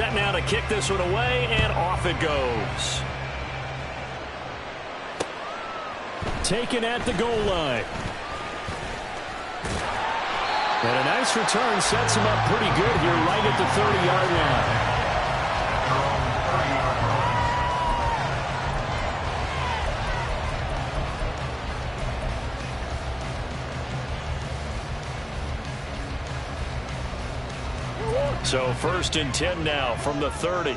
set now to kick this one away, and off it goes. Taken at the goal line. And a nice return sets him up pretty good here right at the 30-yard line. So 1st and 10 now from the 30.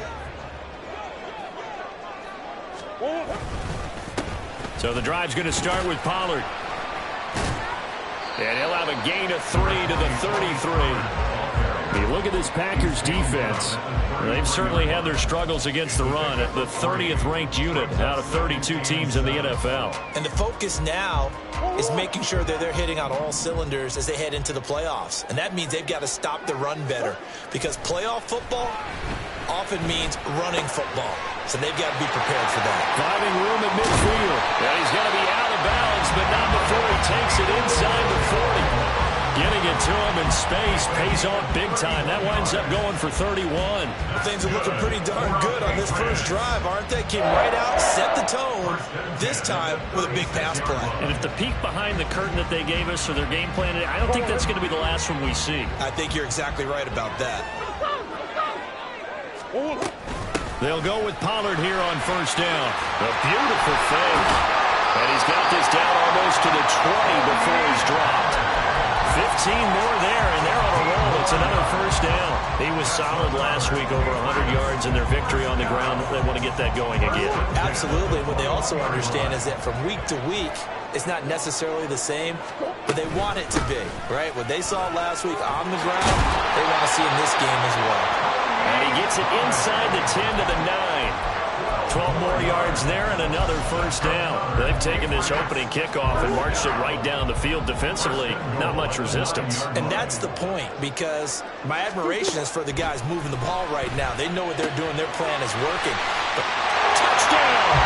So the drive's going to start with Pollard. And he'll have a gain of 3 to the 33. You look at this Packers defense. They've certainly had their struggles against the run at the 30th ranked unit out of 32 teams in the NFL. And the focus now is making sure that they're hitting on all cylinders as they head into the playoffs. And that means they've got to stop the run better, because playoff football often means running football. So they've got to be prepared for that. Finding room at midfield. And he's going to be out of bounds, but not before he takes it inside the 40. Getting it to him in space pays off big time. That winds up going for 31. Things are looking pretty darn good on this first drive, aren't they? Came right out, set the tone, this time with a big pass play. And if the peek behind the curtain that they gave us or their game plan, I don't think that's going to be the last one we see. I think you're exactly right about that. They'll go with Pollard here on 1st down. A beautiful fake. And he's got this down almost to the 20 before he's dropped. 15 more there, and they're on a roll. It's another 1st down. He was solid last week, over 100 yards in their victory on the ground. They want to get that going again. Absolutely. What they also understand is that from week to week, it's not necessarily the same, but they want it to be, right? What they saw last week on the ground, they want to see in this game as well. And he gets it inside the 10 to the 9. 12 more yards there and another 1st down. They've taken this opening kickoff and marched it right down the field defensively. Not much resistance. And that's the point, because my admiration is for the guys moving the ball right now. They know what they're doing. Their plan is working. But touchdown!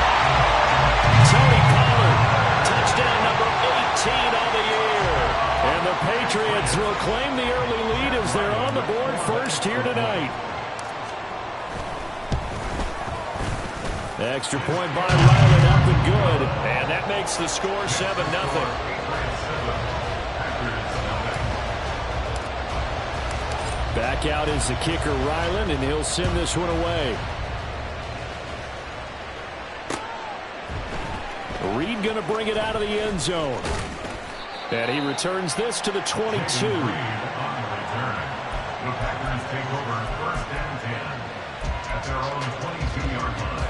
Tony Pollard. Touchdown number 18 on the year. And the Patriots will claim the early lead as they're on the board first here tonight. Extra point by Ryland, up and good. And that makes the score 7-0. Back out is the kicker, Ryland, and he'll send this one away. Reed going to bring it out of the end zone. And he returns this to the 22. The Packers take over 1st and 10 at their own 22-yard line.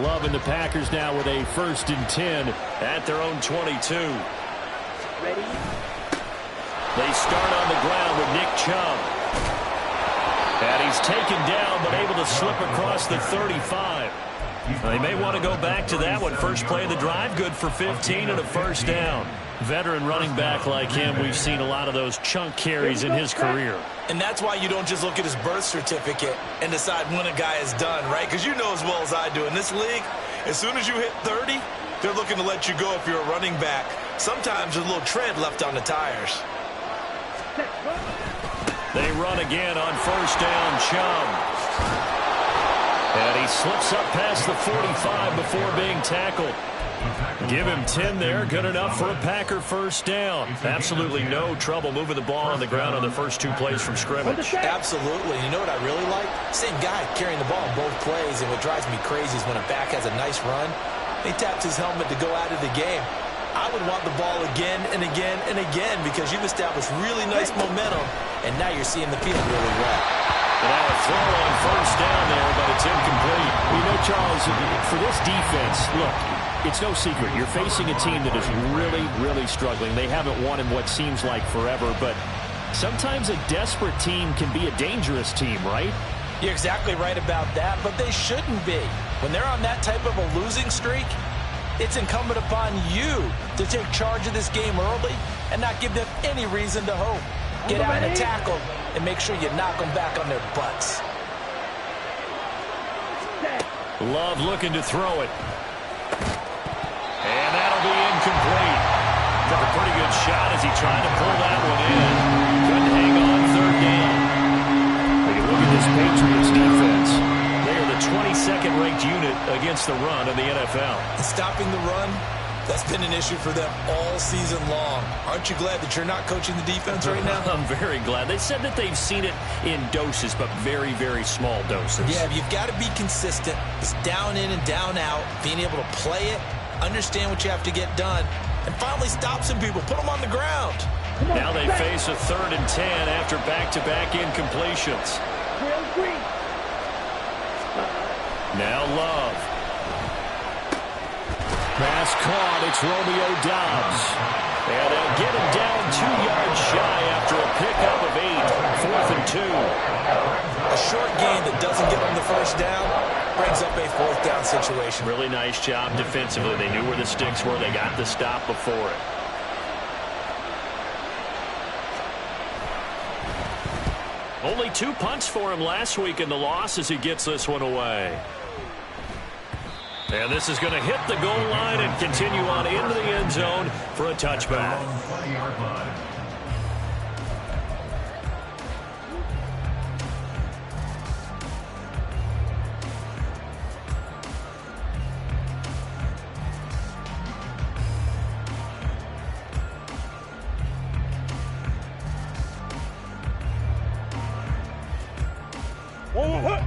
Loving the Packers now with a 1st and 10 at their own 22. Ready? They start on the ground with Nick Chubb. And he's taken down but able to slip across the 35. They may want to go back to that one. First play of the drive, good for 15 and a 1st down. Veteran running back like him, we've seen a lot of those chunk carries in his career. And that's why you don't just look at his birth certificate and decide when a guy is done, right? Because you know as well as I do, in this league, as soon as you hit 30, they're looking to let you go if you're a running back. Sometimes there's a little tread left on the tires. They run again on 1st down, Chubb. And he slips up past the 45 before being tackled. Give him 10 there. Good enough for a Packer 1st down. Absolutely no trouble moving the ball on the ground on the first 2 plays from scrimmage. Absolutely. You know what I really like? Same guy carrying the ball in both plays, and what drives me crazy is when a back has a nice run, he taps his helmet to go out of the game. I would want the ball again and again and again, because you've established really nice momentum, and now you're seeing the field really well. And now a throw on 1st down there, but it's incomplete. You know, Charles, for this defense, look, it's no secret. You're facing a team that is really, really struggling. They haven't won in what seems like forever, but sometimes a desperate team can be a dangerous team, right? You're exactly right about that, but they shouldn't be. When they're on that type of a losing streak, it's incumbent upon you to take charge of this game early and not give them any reason to hope. Get out and tackle and make sure you knock them back on their butts. Love looking to throw it. And that'll be incomplete. Took a pretty good shot as he tried to pull that one in. this Patriots defense. They are the 22nd ranked unit against the run in the NFL. And stopping the run, that's been an issue for them all season long. Aren't you glad that you're not coaching the defense right now? I'm very glad. They said that they've seen it in doses, but very, very small doses. Yeah, you've got to be consistent. It's down in and down out, being able to play it, understand what you have to get done, and finally stop some people, put them on the ground. Now they face a 3rd and 10 after back-to-back incompletions. Now Love. Pass caught. It's Romeo Doubs. And they'll get him down 2 yards shy after a pickup of 8. 4th and 2. A short gain that doesn't get them the first down brings up a 4th down situation. Really nice job defensively. They knew where the sticks were. They got the stop before it. Only 2 punts for him last week in the loss as he gets this one away. And this is going to hit the goal line and continue on into the end zone for a touchback. 20-yard line.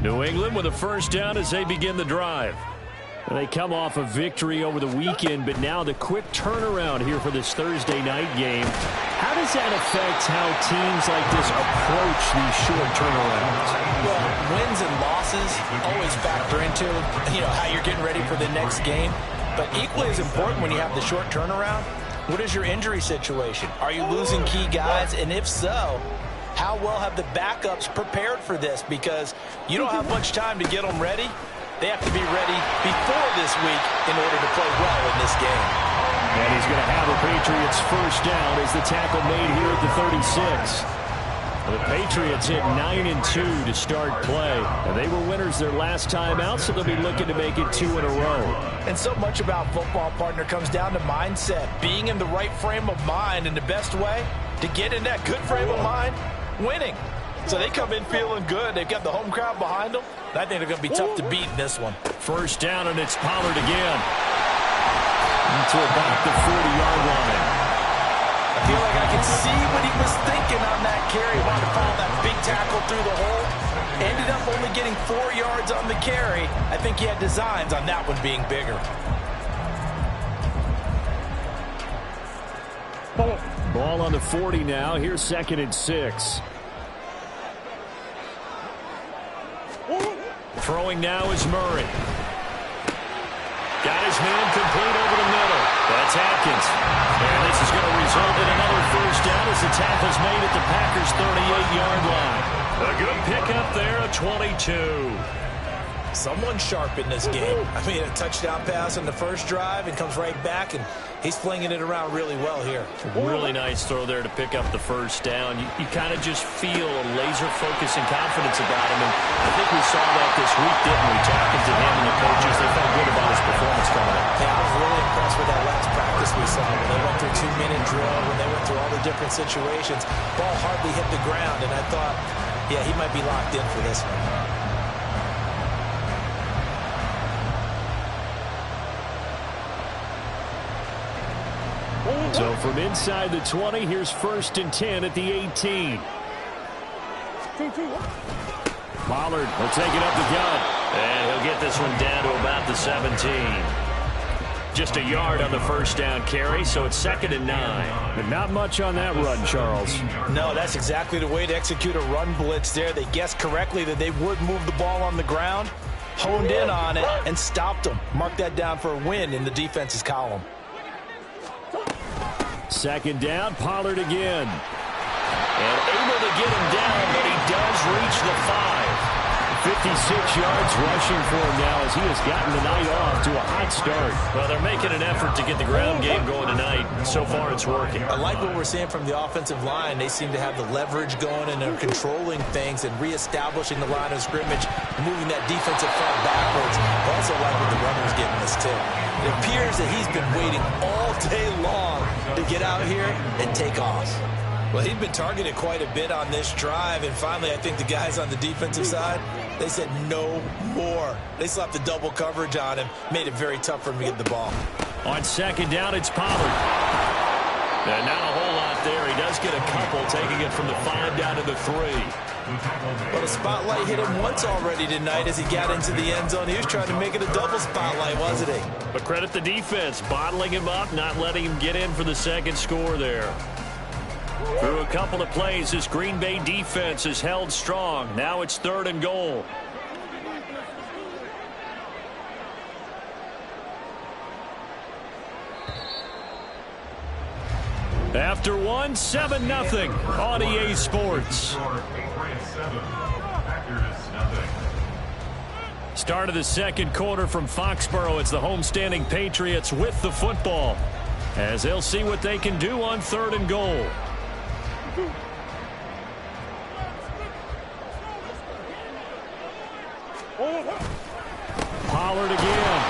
New England with a first down as they begin the drive. They come off a victory over the weekend, but now the quick turnaround here for this Thursday night game. How does that affect how teams like this approach these short turnarounds? Well, wins and losses always factor into, how you're getting ready for the next game. But equally as important when you have the short turnaround, what is your injury situation? Are you losing key guys? And if so, how well have the backups prepared for this? Because you don't have much time to get them ready. They have to be ready before this week in order to play well in this game. And he's going to have a Patriots first down as the tackle made here at the 36. The Patriots hit 9-2 to start play. And they were winners their last time out, so they'll be looking to make it 2 in a row. And so much about football, partner, comes down to mindset. Being in the right frame of mind, and the best way to get in that good frame of mind, winning. So they come in feeling good. They've got the home crowd behind them. And I think they're going to be tough to beat in this one. First down, and it's Pollard again. To about the 40-yard line. I feel like I can see what he was thinking on that carry. Wanted to follow that big tackle through the hole. Ended up only getting 4 yards on the carry. I think he had designs on that one being bigger. Ball on the 40 now. Here's 2nd and 6. Throwing now is Murray. Got his man complete over the middle. That's Atkins. And this is going to result in another first down as the tackle's made at the Packers' 38-yard line. A good pickup there, a 22. Someone sharp in this game. I mean, a touchdown pass on the first drive and comes right back, and he's flinging it around really well here. Really nice throw there to pick up the first down. You kind of just feel a laser focus and confidence about him, and I think we saw that this week, didn't we? Talking to him and the coaches, they felt good about his performance coming up. Yeah, I was really impressed with that last practice we saw when they went through 2-minute drill, when they went through all the different situations. Ball hardly hit the ground, and I thought, yeah, he might be locked in for this one. So from inside the 20, here's 1st and 10 at the 18. Pollard will take it up the gut. And he'll get this one down to about the 17. Just a yard on the first down carry, so it's 2nd and 9. But not much on that run, Charles. No, that's exactly the way to execute a run blitz there. They guessed correctly that they would move the ball on the ground, honed in on it, and stopped them. Mark that down for a win in the defense's column. 2nd down, Pollard again. And able to get him down, but he does reach the 5. 56 yards rushing for him now as he has gotten the night off to a hot start. Well, they're making an effort to get the ground game going tonight. So far, it's working. I like what we're seeing from the offensive line. They seem to have the leverage going, and they're controlling things and reestablishing the line of scrimmage, moving that defensive front backwards. I also like what the runner's getting this tip. It appears that he's been waiting all day long to get out here and take off. Well, he'd been targeted quite a bit on this drive, and finally I think the guys on the defensive side, they said no more. They slapped the double coverage on him, made it very tough for him to get the ball. On second down, it's Pollard. And not a whole lot there. He does get a couple, taking it from the 5 down to the 3. Well, the spotlight hit him once already tonight as he got into the end zone. He was trying to make it a double spotlight, wasn't he? But credit the defense, bottling him up, not letting him get in for the second score there. Through a couple of plays, this Green Bay defense is held strong. Now it's 3rd and goal. After one, 7-0 on EA Sports. Start of the second quarter from Foxborough. It's the homestanding Patriots with the football, as they'll see what they can do on 3rd and goal. Pollard again.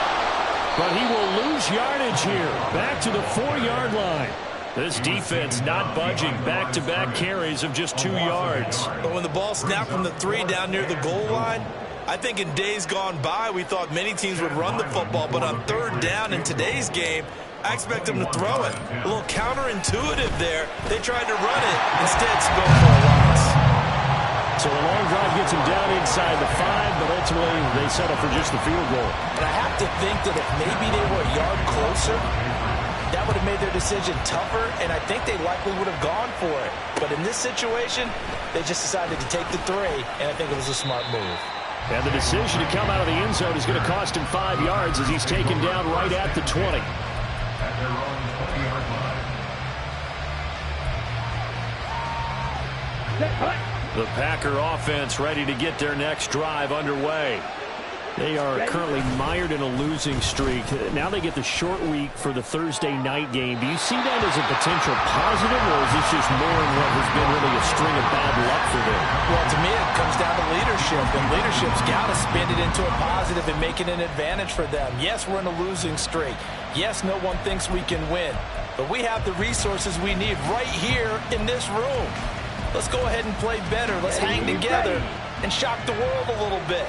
But he will lose yardage here. Back to the 4-yard line. This defense not budging. Back-to-back carries of just 2 yards. But when the ball snapped from the 3 down near the goal line, I think in days gone by, we thought many teams would run the football. But on 3rd down in today's game, I expect them to throw it. A little counterintuitive there. They tried to run it. Instead, spilled for a loss. So the long drive gets him down inside the 5, but ultimately they settle for just the field goal. And I have to think that if maybe they were a yard closer, that would have made their decision tougher, and I think they likely would have gone for it. But in this situation, they just decided to take the 3, and I think it was a smart move. And the decision to come out of the end zone is going to cost him 5 yards as he's taken down right at the 20. At their own 20-yard line. The Packer offense ready to get their next drive underway. They are currently mired in a losing streak. Now they get the short week for the Thursday night game. Do you see that as a potential positive, or is this just more in what has been really a string of bad luck for them? Well, to me, it comes down to leadership, and leadership's got to spin it into a positive and make it an advantage for them. Yes, we're in a losing streak. Yes, no one thinks we can win, but we have the resources we need right here in this room. Let's go ahead and play better. Let's hang together and shock the world a little bit.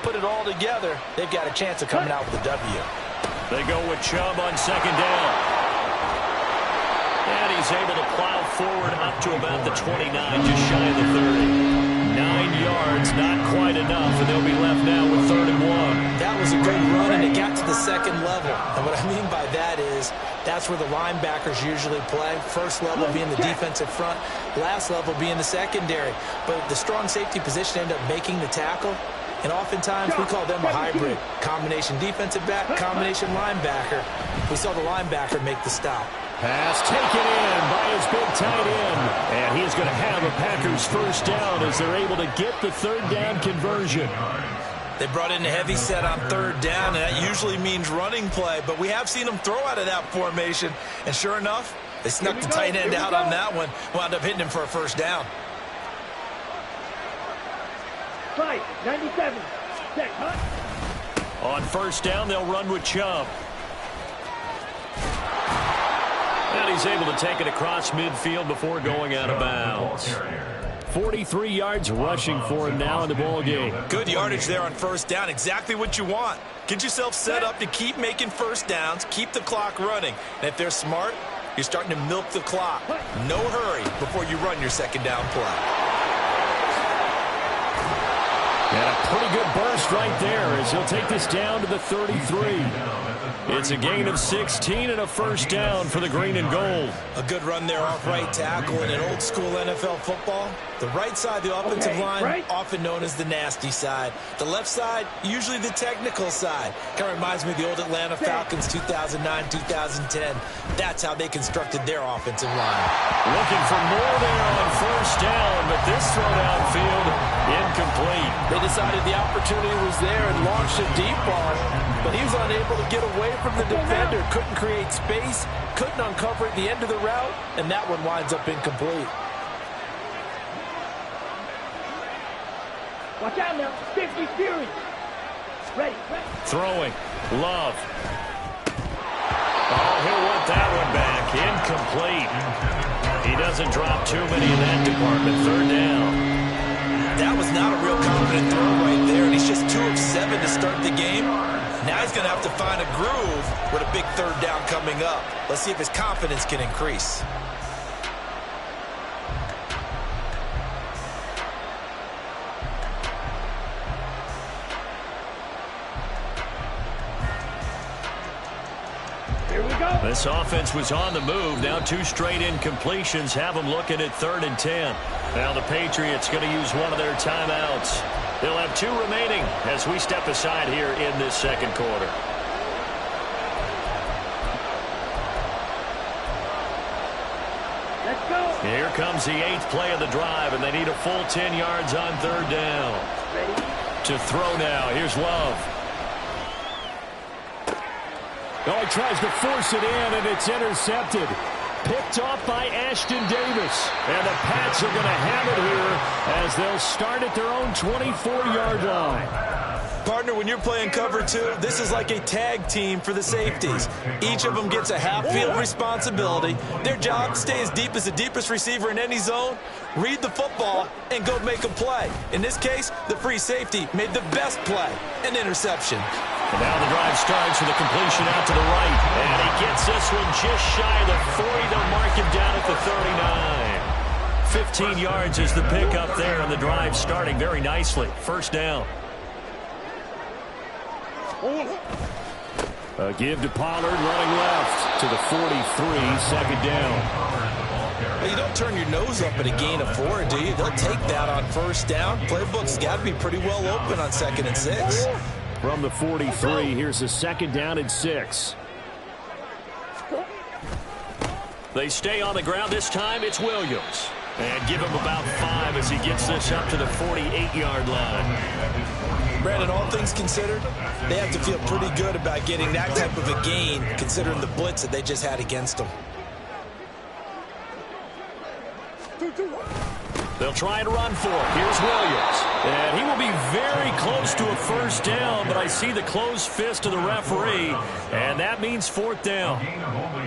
Put it all together, they've got a chance of coming out with a W. They go with Chubb on second down. And he's able to plow forward up to about the 29, just shy of the 30. 9 yards, not quite enough, and they'll be left now with 3rd and 1. That was a good run, and it got to the second level. And what I mean by that is that's where the linebackers usually play. First level being the defensive front, last level being the secondary. But the strong safety position ended up making the tackle. And oftentimes we call them a hybrid. Combination defensive back, combination linebacker. We saw the linebacker make the stop. Pass taken in by his big tight end. And he is going to have a Packers first down as they're able to get the 3rd down conversion. They brought in a heavy set on 3rd down, and that usually means running play. But we have seen them throw out of that formation. And sure enough, they snuck the tight end out on that one. Wound up hitting him for a first down. 97. Check, On first down, they'll run with Chubb. And he's able to take it across midfield before going out of bounds. 43 yards rushing for him now in the ball game. Good yardage there on first down. Exactly what you want. Get yourself set up to keep making first downs, keep the clock running. And if they're smart, you're starting to milk the clock. No hurry before you run your second down play. And a pretty good burst right there as he'll take this down to the 33. It's a gain of 16 and a first down for the green and gold. A good run there off right tackle in an old school NFL football. The right side of the offensive line, often known as the nasty side. The left side, usually the technical side. Kind of reminds me of the old Atlanta Falcons 2009-2010. That's how they constructed their offensive line. Looking for more there on first down, but this throw downfield, incomplete. They decided the opportunity was there and launched a deep ball, but he was unable to get away from the defender. Couldn't create space, couldn't uncover at the end of the route, and that one winds up incomplete. Watch out now. 50 Fury. Ready. Throwing. Love. Oh, he'll want that one back. Incomplete. He doesn't drop too many in that department. Third down. That was not a real confident throw right there, and he's just 2 of 7 to start the game. Now he's going to have to find a groove with a big third down coming up. Let's see if his confidence can increase. Here we go. This offense was on the move. Now 2 straight incompletions have them looking at 3rd and 10. Now the Patriots going to use one of their timeouts. They'll have 2 remaining as we step aside here in this second quarter. Let's go. Here comes the 8th play of the drive, and they need a full 10 yards on 3rd down. Ready? To throw now. Here's Love. Oh, he tries to force it in, and it's intercepted. Picked off by Ashton Davis. And the Pats are going to have it here as they'll start at their own 24-yard line. Partner, when you're playing cover 2, this is like a tag team for the safeties. Each of them gets a half-field responsibility. Their job, stay as deep as the deepest receiver in any zone, read the football, and go make a play. In this case, the free safety made the best play, an interception. And now the drive starts with a completion out to the right. And he gets this one just shy of the 40. They'll mark him down at the 39. 15 yards is the pickup there, and the drive starting very nicely. First down. A give to Pollard, running left to the 43, second down. Well, you don't turn your nose up at a gain of 4, do you? They'll take that on first down. Playbook's got to be pretty well open on 2nd and 6. From the 43, here's a second down and 6. They stay on the ground. This time it's Williams. And give him about 5 as he gets this up to the 48-yard line. Brandon, all things considered, they have to feel pretty good about getting that type of a gain, considering the blitz that they just had against them. They'll try and run for it. Here's Williams. And he will be very close to a first down, but I see the closed fist of the referee, and that means 4th down.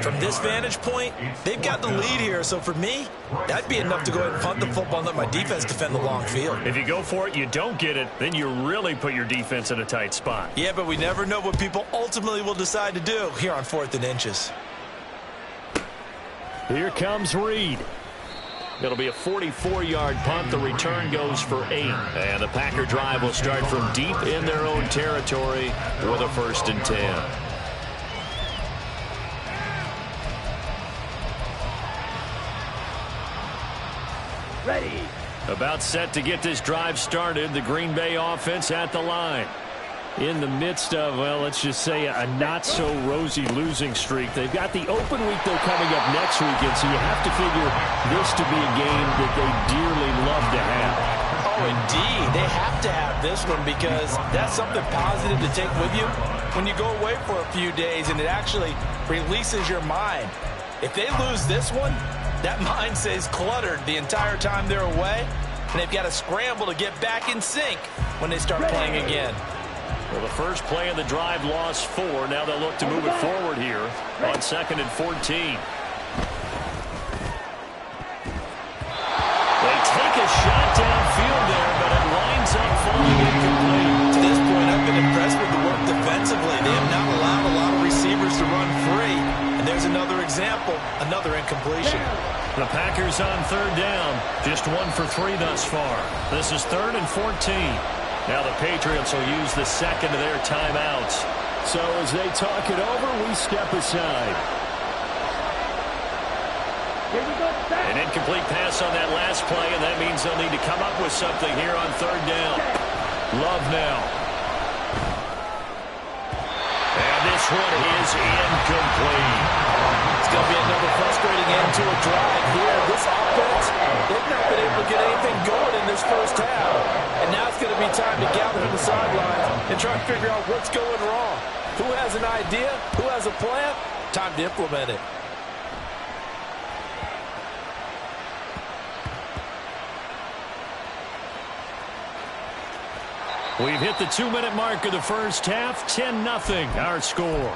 From this vantage point, they've got the lead here, so for me, that'd be enough to go ahead and punt the football and let my defense defend the long field. If you go for it, you don't get it, then you really put your defense in a tight spot. Yeah, but we never know what people ultimately will decide to do here on 4th and inches. Here comes Reed. It'll be a 44-yard punt. The return goes for 8. And the Packer drive will start from deep in their own territory with a 1st and 10. Ready. About set to get this drive started. The Green Bay offense at the line. In the midst of, well, let's just say a not-so-rosy losing streak. They've got the open week, though, coming up next weekend, so you have to figure this to be a game that they dearly love to have. Oh, indeed. They have to have this one because that's something positive to take with you when you go away for a few days, and it actually releases your mind. If they lose this one, that mind stays cluttered the entire time they're away, and they've got to scramble to get back in sync when they start playing again. Well, the first play of the drive lost 4. Now they'll look to move it forward here on 2nd and 14. They take a shot downfield there, but it winds up falling incomplete. To this point, I've been impressed with the work defensively. They have not allowed a lot of receivers to run free. And there's another example, another incompletion. The Packers on 3rd down, just 1 for 3 thus far. This is 3rd and 14. Now the Patriots will use the second of their timeouts. So as they talk it over, we step aside. Here we go. An incomplete pass on that last play, and that means they'll need to come up with something here on 3rd down. Love now. And this one is incomplete. It's going to be another frustrating end to a drive here. This offense, they've not been able to get anything going in this first half. And now it's going to be time to gather from the sidelines and try to figure out what's going wrong. Who has an idea? Who has a plan? Time to implement it. We've hit the 2-minute mark of the first half. 10-0 our score.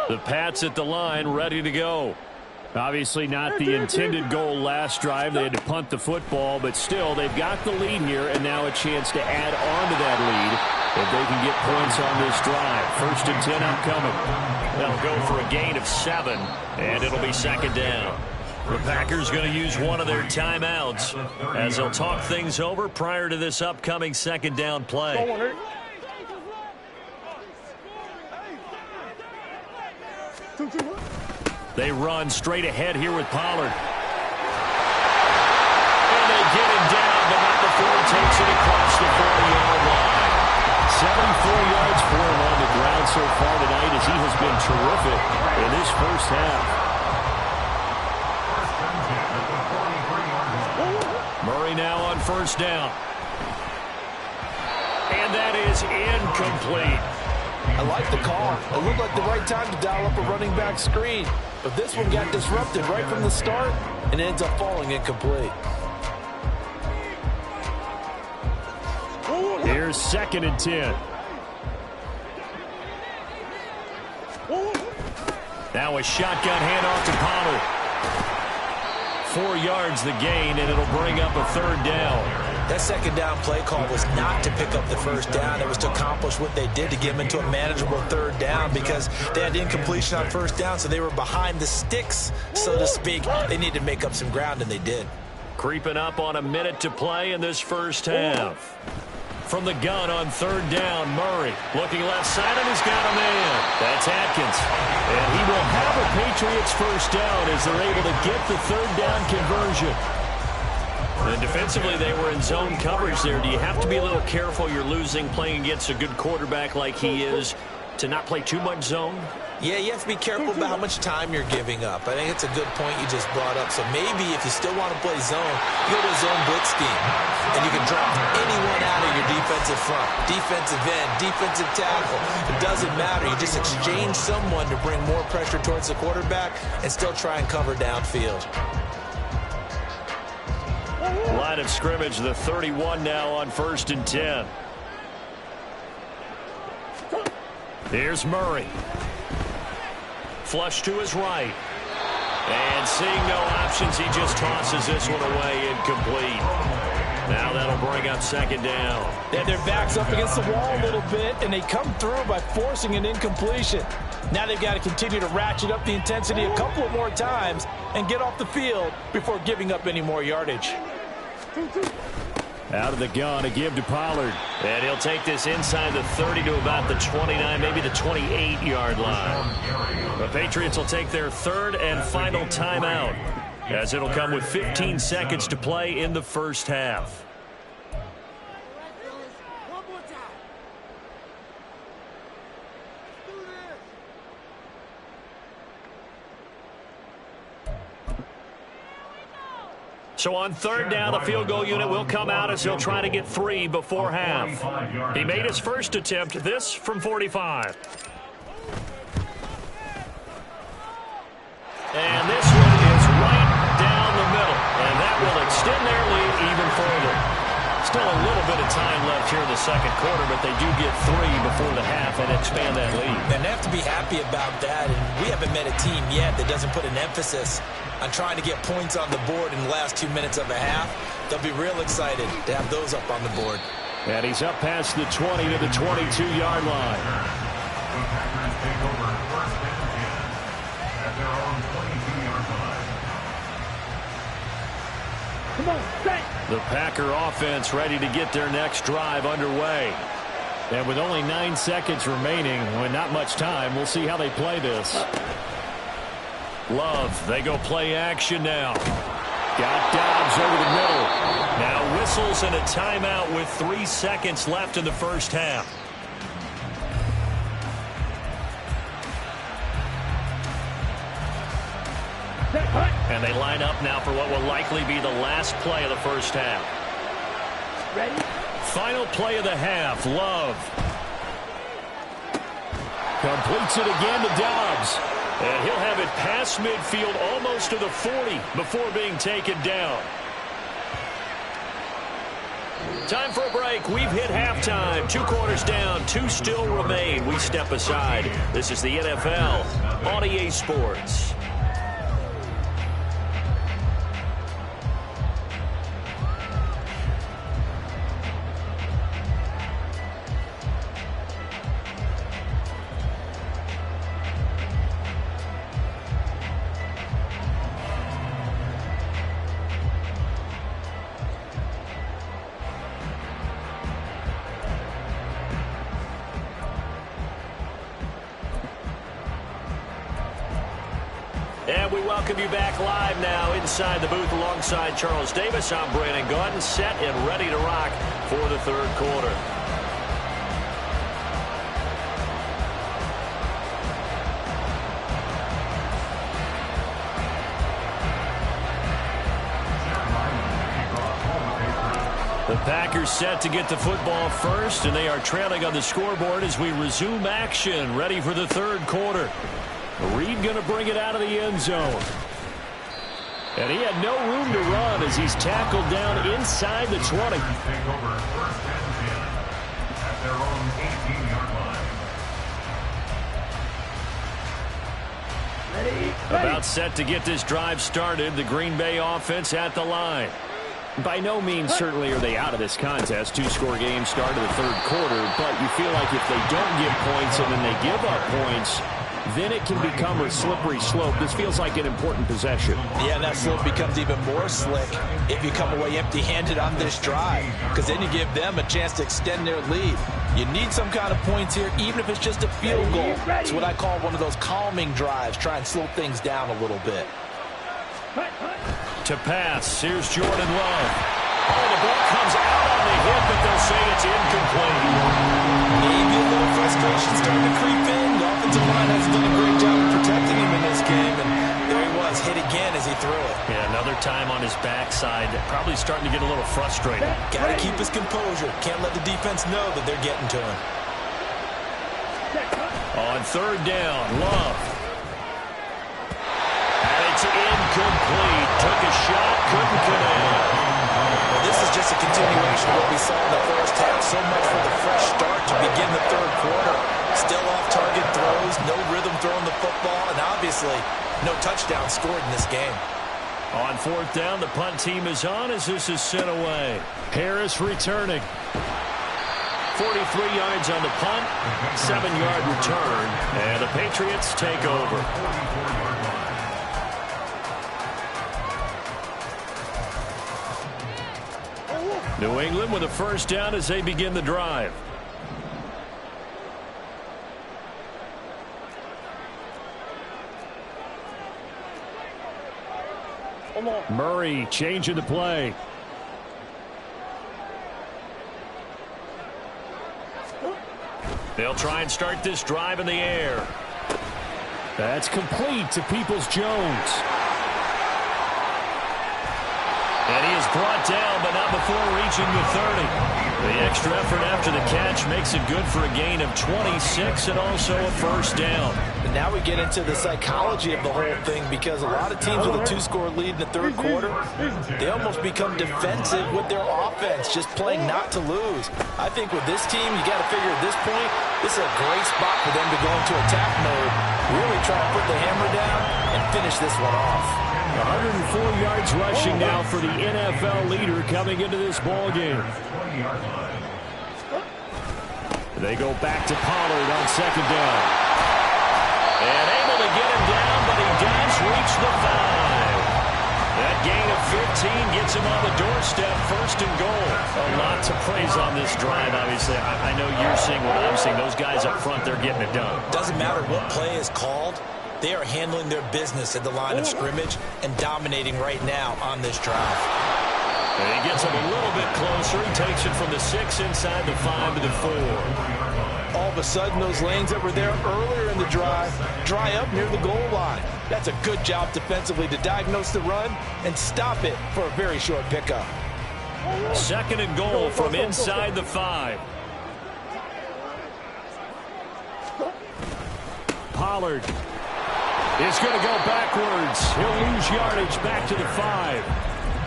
The Pats at the line, ready to go. Obviously not the intended goal last drive. They had to punt the football, but still they've got the lead here, and now a chance to add on to that lead if they can get points on this drive. 1st and 10 upcoming. They'll go for a gain of 7, and it'll be 2nd down. The Packers going to use one of their timeouts as they'll talk things over prior to this upcoming 2nd down play. They run straight ahead here with Pollard. And they get him down, but not before he takes it across the 40-yard line. 74 yards for him on the ground so far tonight as he has been terrific in this first half. Murray now on 1st down. And that is incomplete. I like the call. It looked like the right time to dial up a running back screen. But this one got disrupted right from the start and ends up falling incomplete. Here's 2nd and 10. Now a shotgun handoff to Pollard. 4 yards the gain, and it'll bring up a 3rd down. That 2nd down play call was not to pick up the 1st down. It was to accomplish what they did to get them into a manageable 3rd down because they had incompletion on 1st down, so they were behind the sticks, so to speak. They needed to make up some ground, and they did. Creeping up on a minute to play in this first half. From the gun on 3rd down, Murray looking left side, and he's got a man. That's Atkins. And he will have a Patriots 1st down as they're able to get the 3rd down conversion. And defensively, they were in zone coverage there. Do you have to be a little careful? You're losing playing against a good quarterback like he is to not play too much zone? Yeah, you have to be careful about how much time you're giving up. I think it's a good point you just brought up. So maybe if you still want to play zone, you go to a zone blitz scheme. And you can drop anyone out of your defensive front, defensive end, defensive tackle. It doesn't matter. You just exchange someone to bring more pressure towards the quarterback and still try and cover downfield. Line of scrimmage, the 31 now on 1st and 10. Here's Murray. Flush to his right. And seeing no options, he just tosses this one away incomplete. Now that'll bring up 2nd down. They have their backs up against the wall a little bit, and they come through by forcing an incompletion. Now they've got to continue to ratchet up the intensity a couple of more times and get off the field before giving up any more yardage. Out of the gun, a give to Pollard. And he'll take this inside the 30 to about the 29, maybe the 28-yard line. The Patriots will take their 3rd and final timeout, as it'll come with 15 seconds to play in the first half. So on 3rd down, the field goal unit will come out as he'll try to get 3 before half. He made his first attempt, this from 45. And this one is right down the middle. And that will extend their lead even further. Still a little bit of time left here in the 2nd quarter, but they do get 3 before the half and expand that lead. And they have to be happy about that. And we haven't met a team yet that doesn't put an emphasis on trying to get points on the board in the last 2 minutes of a half. They'll be real excited to have those up on the board. And he's up past the 20 to the 22-yard line. The Packers take over 1st and 10 at their own 22-yard line. Come on, stay. The Packer offense ready to get their next drive underway. And with only 9 seconds remaining, with not much time, we'll see how they play this. Love, they go play action now. Got Dobbs over the middle. Now whistles and a timeout with 3 seconds left in the first half. And they line up now for what will likely be the last play of the first half. Ready? Final play of the half, Love. Completes it again to Dobbs. And he'll have it past midfield almost to the 40 before being taken down. Time for a break. We've hit halftime. 2 quarters down. 2 still remain. We step aside. This is the NFL on EA Sports. And we welcome you back live now inside the booth alongside Charles Davis. I'm Brandon Gaudin, set and ready to rock for the third quarter. The Packers set to get the football first, and they are trailing on the scoreboard as we resume action, ready for the third quarter. Reed going to bring it out of the end zone. And he had no room to run as he's tackled down inside the 20. Take over first and 10 at their own 18-yard line. Ready? About set to get this drive started. The Green Bay offense at the line. By no means certainly are they out of this contest. 2-score game start of the third quarter, but you feel like if they don't get points and then they give up points, then it can become a slippery slope. This feels like an important possession. Yeah, and that slope becomes even more slick if you come away empty-handed on this drive, because then you give them a chance to extend their lead. You need some kind of points here, even if it's just a field goal. It's what I call one of those calming drives. Try and slow things down a little bit. To pass, here's Jordan Love. Oh, the ball comes out on the hit, but they'll say it's incomplete. Maybe a little frustration starting to creep in. The offensive line has done a great job of protecting him in this game, and there he was, hit again as he threw it. Yeah, another time on his backside, probably starting to get a little frustrated. Got to keep his composure. Can't let the defense know that they're getting to him. On third down, Love. And it's incomplete. Took a shot, couldn't connect. Well, this is just a continuation of what we saw in the first half. So much for the fresh start to begin the third quarter. Still off-target throws, no rhythm throwing the football, and obviously no touchdown scored in this game. On fourth down, the punt team is on as this is sent away. Harris returning. 43 yards on the punt, 7-yard return, and the Patriots take over. New England with a first down as they begin the drive. Murray changing the play. They'll try and start this drive in the air. That's complete to Peoples-Jones. And he is brought down, but not before reaching the 30. The extra effort after the catch makes it good for a gain of 26 and also a first down. And now we get into the psychology of the whole thing, because a lot of teams with a 2-score lead in the third quarter, they almost become defensive with their offense, just playing not to lose. I think with this team, you got to figure at this point, this is a great spot for them to go into attack mode, really try to put the hammer down and finish this one off. 104 yards rushing now for the NFL leader coming into this ball game. They go back to Pollard on second down. And able to get him down, but he does reach the 5. That gain of 15 gets him on the doorstep, first and goal. A lot to praise on this drive, obviously. I know you're seeing what I'm seeing. Those guys up front, they're getting it done. Doesn't matter what play is called. They are handling their business at the line of scrimmage and dominating right now on this drive. And he gets him a little bit closer. He takes it from the 6 inside the 5 to the 4. All of a sudden, those lanes that were there earlier in the drive dry up near the goal line. That's a good job defensively to diagnose the run and stop it for a very short pickup. Second and goal from inside the 5. Pollard is going to go backwards. He'll lose yardage back to the 5.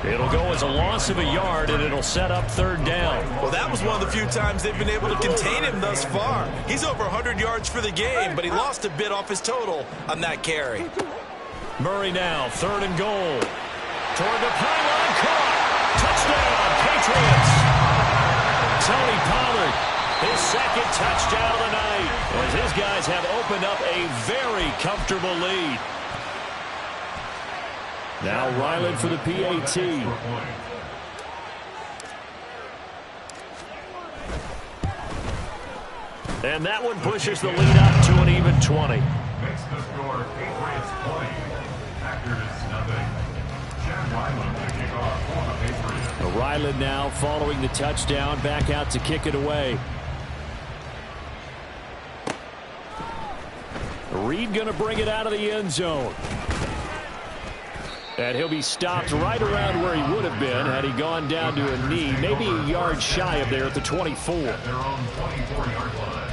It'll go as a loss of a yard, and it'll set up third down. Well, that was one of the few times they've been able to contain him thus far. He's over 100 yards for the game, but he lost a bit off his total on that carry. Murray now, third and goal. Toward the pylon, caught. Touchdown, Patriots. Tony Pollard, his second touchdown of the night, as his guys have opened up a very comfortable lead. Now Ryland for the PAT. And that one pushes the lead up to an even 20. Makes the score Patriots 20. Packers nothing. Chad Ryland to kick off for the Patriots. Ryland now following the touchdown, back out to kick it away. Reed going to bring it out of the end zone. And he'll be stopped right around where he would have been had he gone down to a knee, maybe a yard shy of there at the 24. At their own 24-yard line.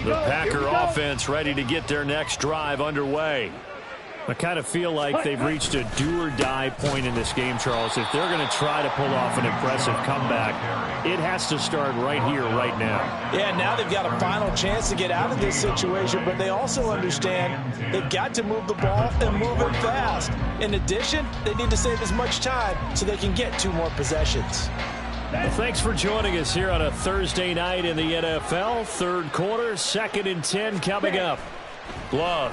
The Packer offense ready to get their next drive underway. I kind of feel like they've reached a do-or-die point in this game, Charles. If they're going to try to pull off an impressive comeback, it has to start right here, right now. Yeah, now they've got a final chance to get out of this situation, but they also understand they've got to move the ball and move it fast. In addition, they need to save as much time so they can get 2 more possessions. Well, thanks for joining us here on a Thursday night in the NFL. Third quarter, 2nd and 10 coming up. Love.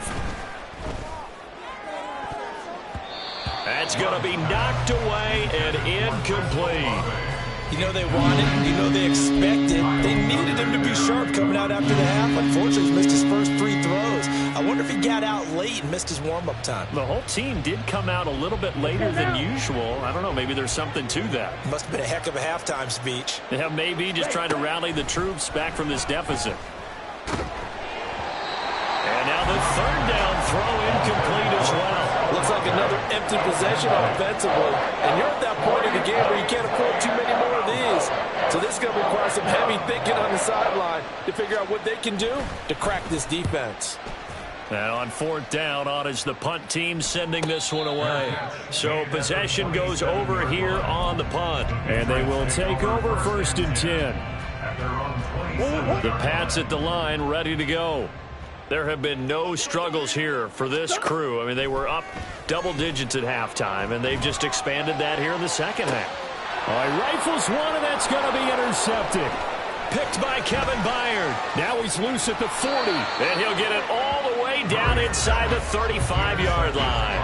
That's going to be knocked away and incomplete. You know they wanted, you know they expected. They needed him to be sharp coming out after the half. Unfortunately, he's missed his first 3 throws. I wonder if he got out late and missed his warm-up time. The whole team did come out a little bit later than usual. I don't know, maybe there's something to that. Must have been a heck of a halftime speech. Yeah, maybe just trying to rally the troops back from this deficit. And now the third down throw incomplete as well. Looks like another empty possession offensively. And you're at that point in the game where you can't afford too many more of these. So this is going to require some heavy thinking on the sideline to figure out what they can do to crack this defense. And on fourth down, on is the punt team sending this one away. So possession goes over here on the punt. And they will take over 1st and 10. The Pats at the line ready to go. There have been no struggles here for this crew. I mean, they were up double digits at halftime, and they've just expanded that here in the second half. All right, rifles one, and that's going to be intercepted. Picked by Kevin Byard. Now he's loose at the 40. And he'll get it all the way down inside the 35-yard line.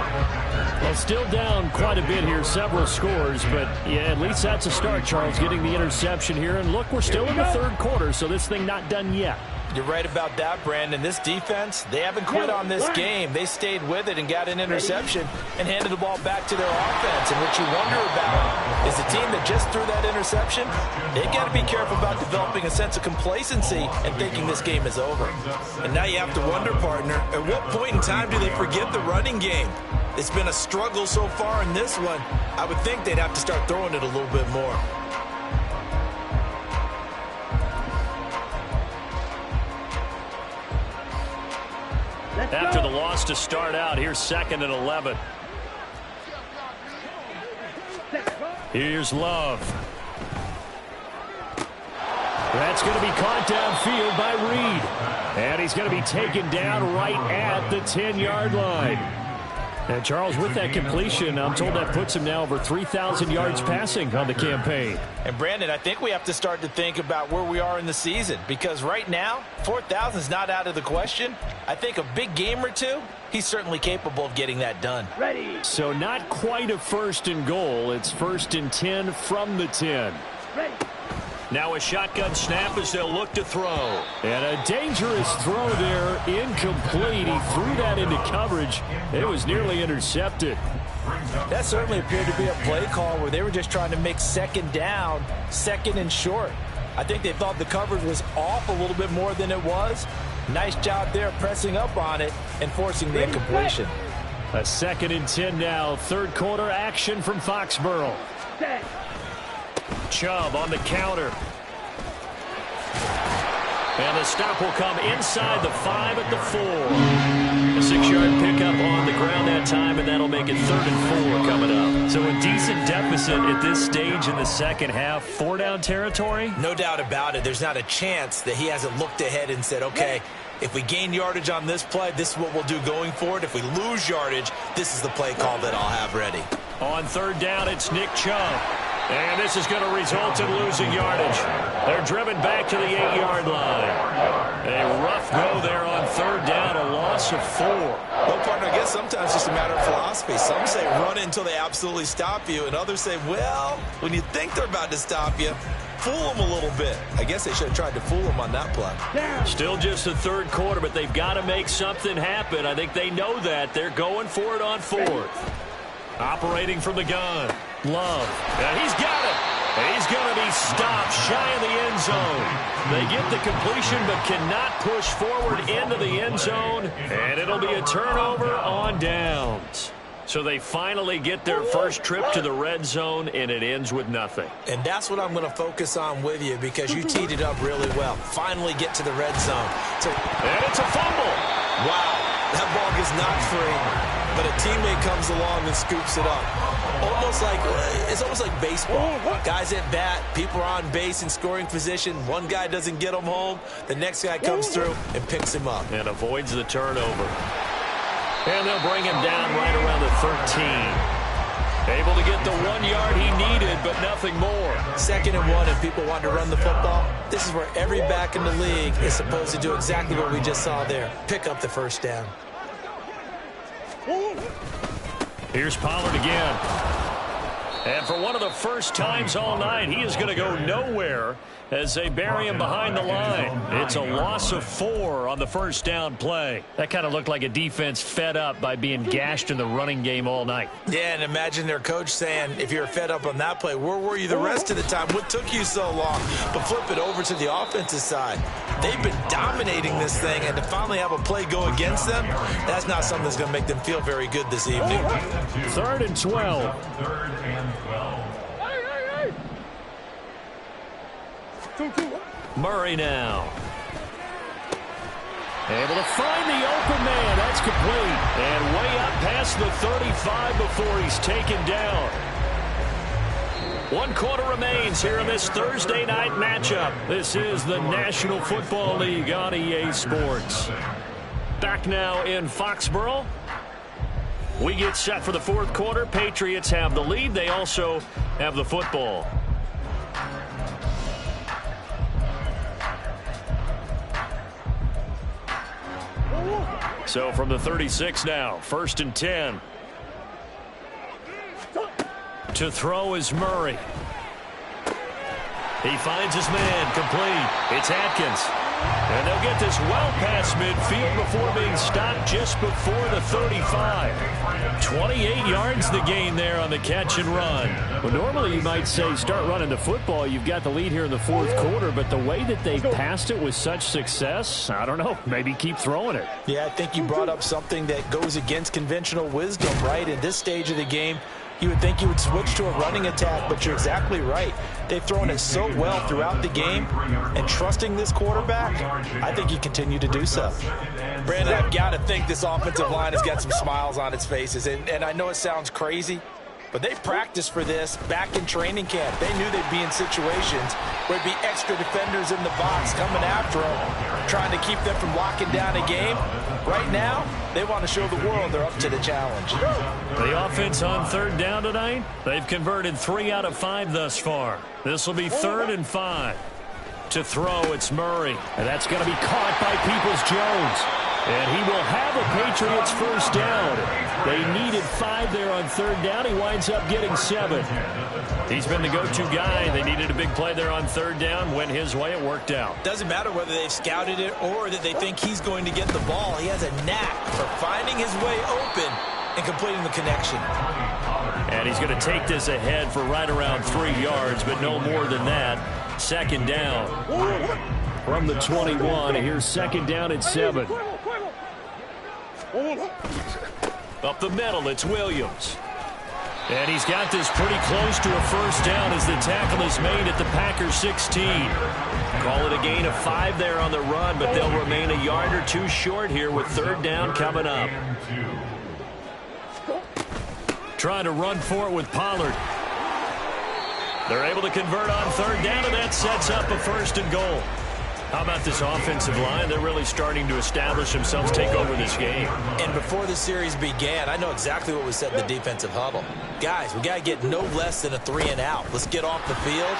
Well, still down quite a bit here, several scores, but yeah, at least that's a start, Charles, getting the interception here. And look, we're still in the third quarter, so this thing not done yet. You're right about that, Brandon. This defense, they haven't quit on this game. They stayed with it and got an interception and handed the ball back to their offense. And what you wonder about is the team that just threw that interception, they got to be careful about developing a sense of complacency and thinking this game is over. And now you have to wonder, partner, at what point in time do they forget the running game? It's been a struggle so far in this one. I would think they'd have to start throwing it a little bit more. After the loss to start out, here's 2nd and 11. Here's Love. That's going to be caught downfield by Reed. And he's going to be taken down right at the 10-yard line. And Charles, with that completion, I'm told that puts him now over 3,000 yards passing on the campaign. And Brandon, I think we have to start to think about where we are in the season, because right now, 4,000 is not out of the question. I think a big game or two, he's certainly capable of getting that done. Ready. So not quite a 1st and goal. It's 1st and 10 from the 10. Ready. Now a shotgun snap as they'll look to throw. And a dangerous throw there, incomplete. He threw that into coverage. It was nearly intercepted. That certainly appeared to be a play call where they were just trying to make 2nd down, 2nd and short. I think they thought the coverage was off a little bit more than it was. Nice job there pressing up on it and forcing the incompletion. A 2nd and 10 now. Third quarter action from Foxborough. Set. Chubb on the counter. And the stop will come inside the 5 at the 4. A 6-yard pickup on the ground that time, and that'll make it 3rd and 4 coming up. So a decent deficit at this stage in the second half. 4-down territory? No doubt about it. There's not a chance that he hasn't looked ahead and said, okay, if we gain yardage on this play, this is what we'll do going forward. If we lose yardage, this is the play call that I'll have ready. On 3rd down, it's Nick Chubb. And this is going to result in losing yardage. They're driven back to the 8-yard line. A rough go there on 3rd down, a loss of 4. Well, partner, I guess sometimes it's just a matter of philosophy. Some say run it until they absolutely stop you, and others say, well, when you think they're about to stop you, fool them a little bit. I guess they should have tried to fool them on that play. Still just the 3rd quarter, but they've got to make something happen. I think they know that. They're going for it on 4th. Operating from the gun. Love. And he's got it. He's going to be stopped shy of the end zone. They get the completion but cannot push forward into the end zone. And it'll be a turnover on downs. So they finally get their first trip to the red zone, and it ends with nothing. And that's what I'm going to focus on with you because you teed it up really well. Finally get to the red zone. And it's a fumble. Wow, that ball gets knocked free. But a teammate comes along and scoops it up. It's almost like baseball. Guys at bat, people are on base in scoring position. One guy doesn't get him home. The next guy comes through and picks him up. And avoids the turnover. And they'll bring him down right around the 13. Able to get the 1 yard he needed, but nothing more. 2nd and 1, and people want to run the football. This is where every back in the league is supposed to do exactly what we just saw there. Pick up the 1st down. Here's Pollard again. And for one of the first times all night, he is going to go nowhere as they bury him behind the line. It's a loss of 4 on the 1st down play. That kind of looked like a defense fed up by being gashed in the running game all night. Yeah, and imagine their coach saying, if you're fed up on that play, where were you the rest of the time? What took you so long? But flip it over to the offensive side. They've been dominating this thing, and to finally have a play go against them, that's not something that's going to make them feel very good this evening. 3rd and 12. 3rd and 12. Murray now. Able to find the open man. That's complete. And way up past the 35 before he's taken down. 1 quarter remains here in this Thursday night matchup. This is the National Football League on EA Sports. Back now in Foxborough. We get set for the 4th quarter. Patriots have the lead. They also have the football. So from the 36 now, 1st and 10. To throw is Murray. He finds his man, complete. It's Atkins. And they'll get this well past midfield before being stopped just before the 35. 28 yards the gain there on the catch and run. Well, normally you might say start running the football. You've got the lead here in the 4th quarter, but the way that they passed it with such success, I don't know, maybe keep throwing it. Yeah, I think you brought up something that goes against conventional wisdom, right? In this stage of the game, you would think you would switch to a running attack, but you're exactly right. They've thrown it so well throughout the game, and trusting this quarterback, I think you continue to do so. Brandon, I've got to think this offensive line has got some smiles on its faces, and I know it sounds crazy, but they practiced for this back in training camp. They knew they'd be in situations where it'd be extra defenders in the box coming after them, trying to keep them from locking down a game. Right now, they want to show the world they're up to the challenge. The offense on 3rd down tonight, they've converted 3 out of 5 thus far. This will be 3rd and 5. To throw, it's Murray. And that's going to be caught by Peoples-Jones. And he will have a Patriots 1st down. They needed 5 there on 3rd down. He winds up getting 7. He's been the go-to guy. They needed a big play there on 3rd down. Went his way. It worked out. Doesn't matter whether they've scouted it or that they think he's going to get the ball. He has a knack for finding his way open and completing the connection. And he's going to take this ahead for right around 3 yards, but no more than that. 2nd down. From the 21, here's 2nd down at 7. Up the middle, it's Williams. And he's got this pretty close to a first down as the tackle is made at the Packers 16. Call it a gain of 5 there on the run, but they'll remain a yard or two short here with third down coming up. Trying to run for it with Pollard. They're able to convert on third down, and that sets up a first and goal. How about this offensive line? They're really starting to establish themselves, take over this game. And before the series began, I know exactly what was said in the defensive huddle. Guys, we got to get no less than a 3-and-out. Let's get off the field.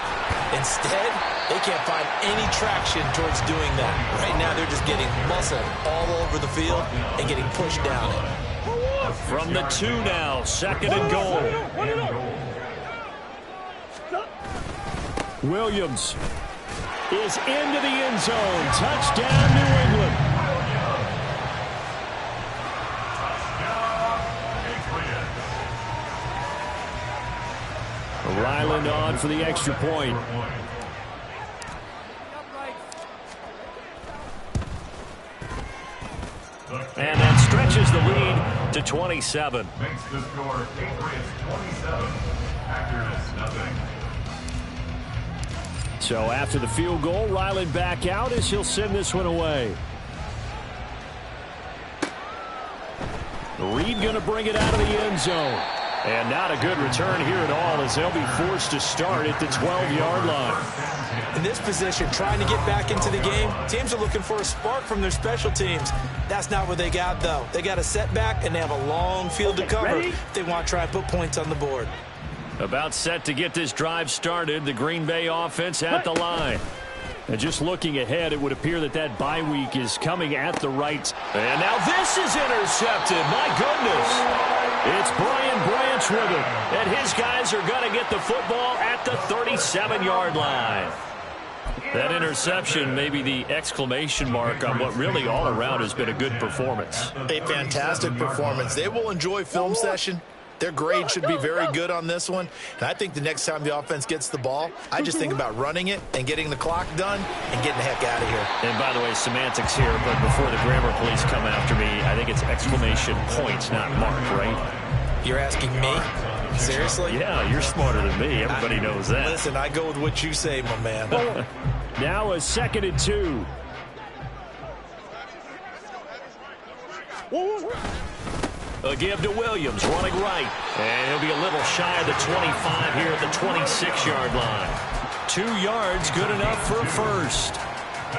Instead, they can't find any traction towards doing that. Right now, they're just getting muscled all over the field and getting pushed down it. From the 2 now, second and goal. Williams is into the end zone. Touchdown, New England. Ryland on for the extra point. And that stretches the lead to 27. Makes the score Patriots 27, Packers nothing. So after the field goal, Ryland back out as he'll send this one away. Reed going to bring it out of the end zone. And not a good return here at all as they'll be forced to start at the 12-yard line. In this position, trying to get back into the game, teams are looking for a spark from their special teams. That's not what they got, though. They got a setback, and they have a long field to cover if they want to try and put points on the board. About set to get this drive started, the Green Bay offense at the line. And just looking ahead, it would appear that that bye week is coming at the right. And now this is intercepted. My goodness. It's Brian Branch with it. And his guys are going to get the football at the 37-yard line. That interception may be the exclamation mark on what really all around has been a good performance. A fantastic performance. They will enjoy film session. Their grade should be very good on this one. And I think the next time the offense gets the ball, I just think about running it and getting the clock done and getting the heck out of here. And by the way, semantics here, but before the grammar police come after me, I think it's exclamation points, not mark, right? You're asking me? Seriously? Yeah, you're smarter than me. Everybody knows that. Listen, I go with what you say, my man. Now a 2nd and 2. A give to Williams, running right. And he'll be a little shy of the 25 here at the 26-yard line. 2 yards, good enough for a first.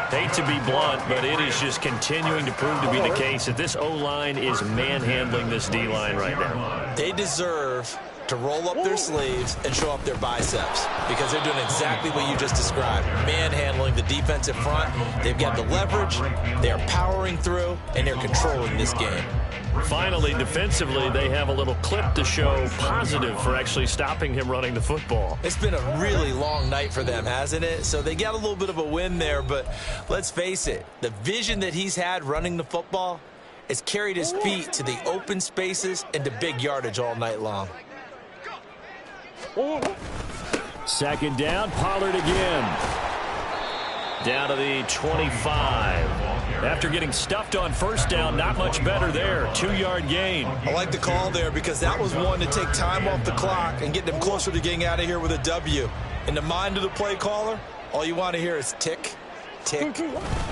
Hate to be blunt, but it is just continuing to prove to be the case that this O-line is manhandling this D-line right now. They deserve to roll up their sleeves and show up their biceps because they're doing exactly what you just described, manhandling the defensive front. They've got the leverage, they're powering through, and they're controlling this game. Finally, defensively, they have a little clip to show positive for actually stopping him running the football. It's been a really long night for them, hasn't it? So they got a little bit of a win there, but let's face it, the vision that he's had running the football has carried his feet to the open spaces and to big yardage all night long. 2nd down, Pollard again. Down to the 25. After getting stuffed on first down, not much better there. 2-yard gain. I like the call there because that was one to take time off the clock and get them closer to getting out of here with a W. In the mind of the play caller, all you want to hear is tick, tick,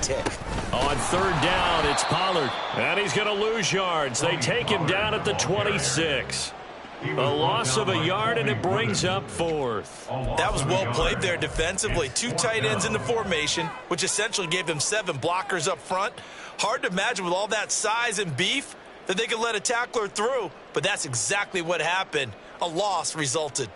tick. On 3rd down, it's Pollard. And he's going to lose yards. They take him down at the 26. A loss of a yard, and it brings up 4th. That was well played there defensively. 2 tight ends in the formation, which essentially gave them 7 blockers up front. Hard to imagine with all that size and beef that they could let a tackler through, but that's exactly what happened. A loss resulted.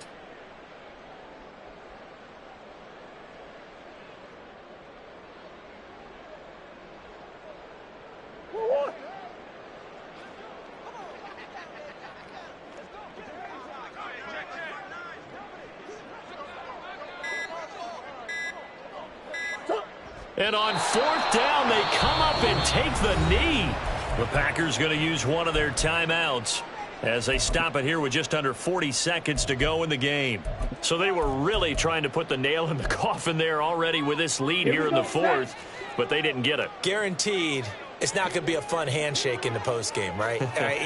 And on 4th down, they come up and take the knee. The Packers going to use one of their timeouts as they stop it here with just under 40 seconds to go in the game. So they were really trying to put the nail in the coffin there already with this lead here in the 4th, but they didn't get it. Guaranteed, it's not going to be a fun handshake in the postgame, right?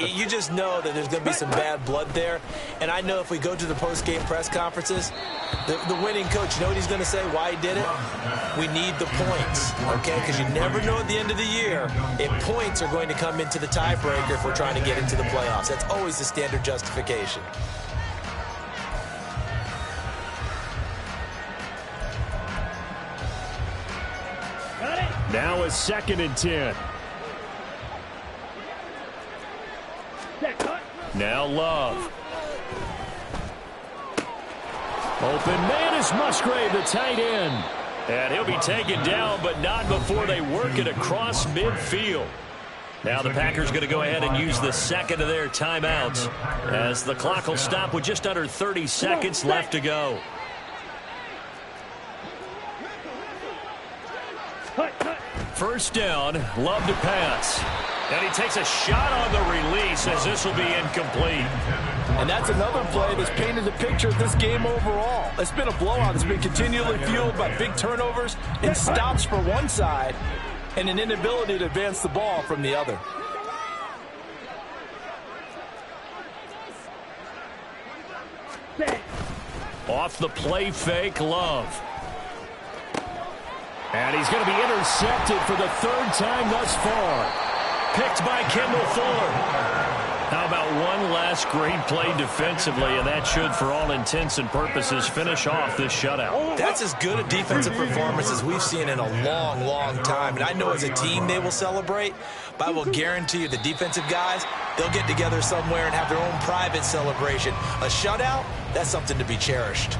You just know that there's going to be some bad blood there. And I know if we go to the postgame press conferences, the winning coach, you know what he's going to say, why he did it? We need the points, okay? Because you never know at the end of the year if points are going to come into the tiebreaker if we're trying to get into the playoffs. That's always the standard justification. Now a 2nd and 10. Now Love. Open man is Musgrave, the tight end. And he'll be taken down, but not before they work it across midfield. Now the Packers going to go ahead and use the second of their timeouts as the clock will stop with just under 30 seconds left to go. First down, Love to pass. And he takes a shot on the release as this will be incomplete. And that's another play that's painted the picture of this game overall. It's been a blowout. It's been continually fueled by big turnovers and stops for one side and an inability to advance the ball from the other. Off the play fake, Love. And he's going to be intercepted for the 3rd time thus far. Picked by Kendall Fuller. How about one last great play defensively, and that should, for all intents and purposes, finish off this shutout. That's as good a defensive performance as we've seen in a long, long time. And I know as a team they will celebrate, but I will guarantee you the defensive guys, they'll get together somewhere and have their own private celebration. A shutout, that's something to be cherished.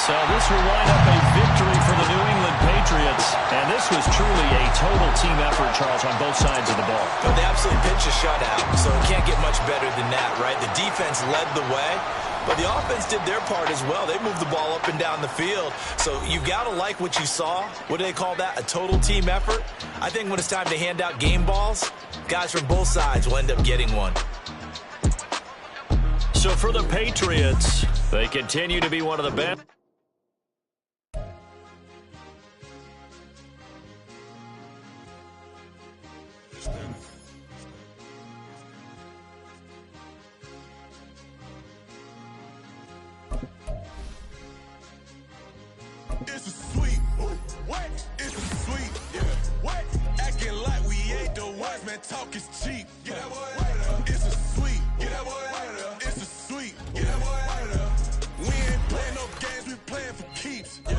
So this will wind up a victory for the New England Patriots. And this was truly a total team effort, Charles, on both sides of the ball. But they absolutely pitched a shutout, so it can't get much better than that, right? The defense led the way, but the offense did their part as well. They moved the ball up and down the field. So you got to like what you saw. What do they call that? A total team effort? I think when it's time to hand out game balls, guys from both sides will end up getting one. So for the Patriots, they continue to be one of the best. It's a sweet, what? It's a sweet, yeah. What? Acting like we ain't the ones, man. Talk is cheap. Get that boy out of there. It's a sweet, get that boy out of there. It's a sweet, get that boy out of there. We ain't playing no games, we playing for keeps. Yeah.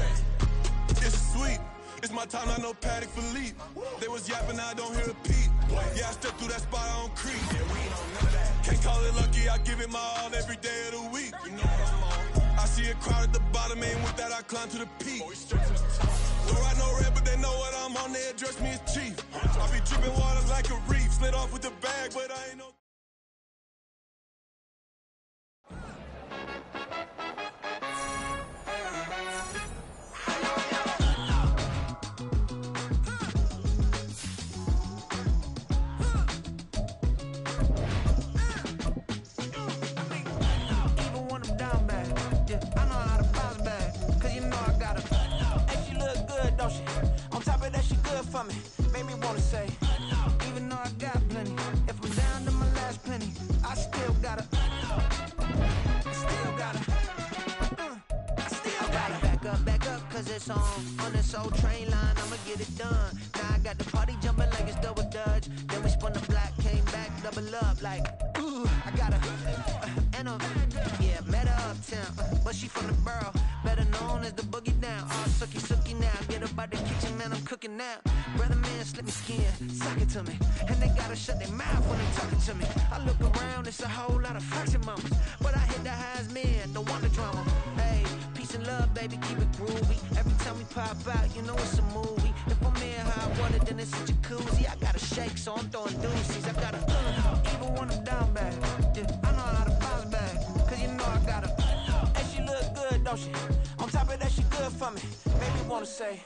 It's sweet. It's my time, not no Paddock Philippe. They was yapping, I don't hear a peep. Yeah, I stepped through that spot, I don't creep. Yeah, we ain't on none of that. Can't call it lucky, I give it my all every day of the week. You know what I'm on. I see a crowd at the bottom, and with that I climb to the peak. Don't ride no red, but they know what I'm on. They address me as chief. I be dripping water like a reef. Slid off with the bag, but I ain't no... For me, made me wanna say, even though I got plenty, if I'm down to my last penny, I still gotta back up, cause it's on this old train line, I'ma get it done. Now I got the party jumping like it's double dutch, then we spun the block, came back, double up, like, ooh, I gotta, yeah, met her uptown, but she from the borough, better known as the boogie down, all sookie now, get up out the kitchen, man, I'm cooking now, brother man, slip me skin, suck it to me, and they gotta shut their mouth when they talking to me, I look around, it's a whole lot of flexing mamas, but I hit the highs, man, don't want the drama, hey, peace and love, baby, keep it groovy, every time we pop out, you know it's a movie, if I'm in high water, then it's a jacuzzi, I gotta shake, so I'm throwing deuces, I gotta, even when I'm down bad, yeah, I know how to bounce back, cause you know I gotta, and she look good, don't she, on top of that, she good for me, made me wanna say,